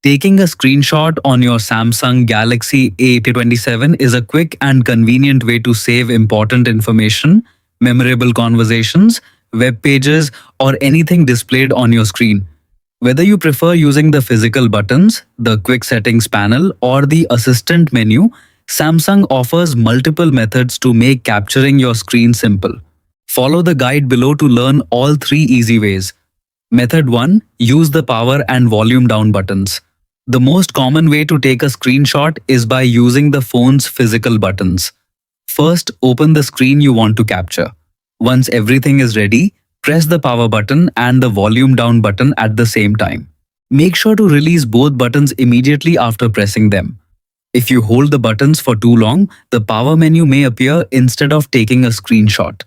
Taking a screenshot on your Samsung Galaxy A27 is a quick and convenient way to save important information, memorable conversations, web pages, or anything displayed on your screen. Whether you prefer using the physical buttons, the quick settings panel, or the assistant menu, Samsung offers multiple methods to make capturing your screen simple. Follow the guide below to learn all three easy ways. Method 1. Use the power and volume down buttons. The most common way to take a screenshot is by using the phone's physical buttons. First, open the screen you want to capture. Once everything is ready, press the power button and the volume down button at the same time. Make sure to release both buttons immediately after pressing them. If you hold the buttons for too long, the power menu may appear instead of taking a screenshot.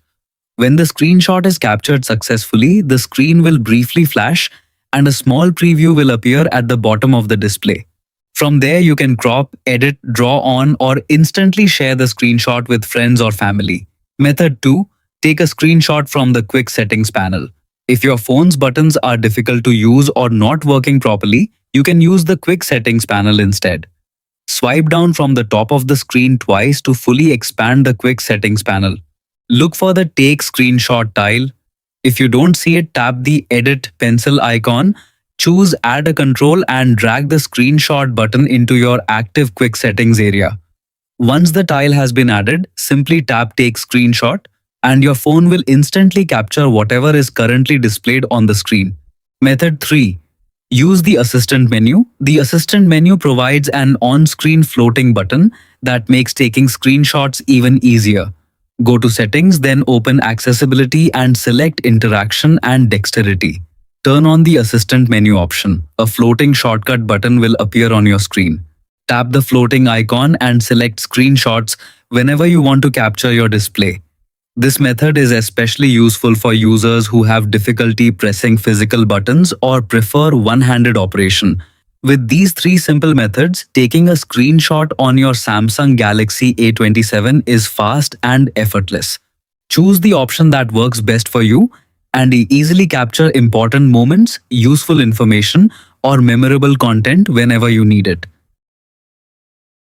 When the screenshot is captured successfully, the screen will briefly flash and a small preview will appear at the bottom of the display. From there, you can crop, edit, draw on, or instantly share the screenshot with friends or family. Method 2. Take a screenshot from the quick settings panel. If your phone's buttons are difficult to use or not working properly, you can use the quick settings panel instead. Swipe down from the top of the screen twice to fully expand the quick settings panel. Look for the Take Screenshot tile. If you don't see it, tap the Edit pencil icon, choose Add a control and drag the screenshot button into your active quick settings area. Once the tile has been added, simply tap Take Screenshot and your phone will instantly capture whatever is currently displayed on the screen. Method 3. Use the Assistant menu. The Assistant menu provides an on-screen floating button that makes taking screenshots even easier. Go to Settings, then open Accessibility and select Interaction and Dexterity. Turn on the Assistant menu option. A floating shortcut button will appear on your screen. Tap the floating icon and select Screenshots whenever you want to capture your display. This method is especially useful for users who have difficulty pressing physical buttons or prefer one-handed operation. With these three simple methods, taking a screenshot on your Samsung Galaxy A27 is fast and effortless. Choose the option that works best for you and easily capture important moments, useful information, or memorable content whenever you need it.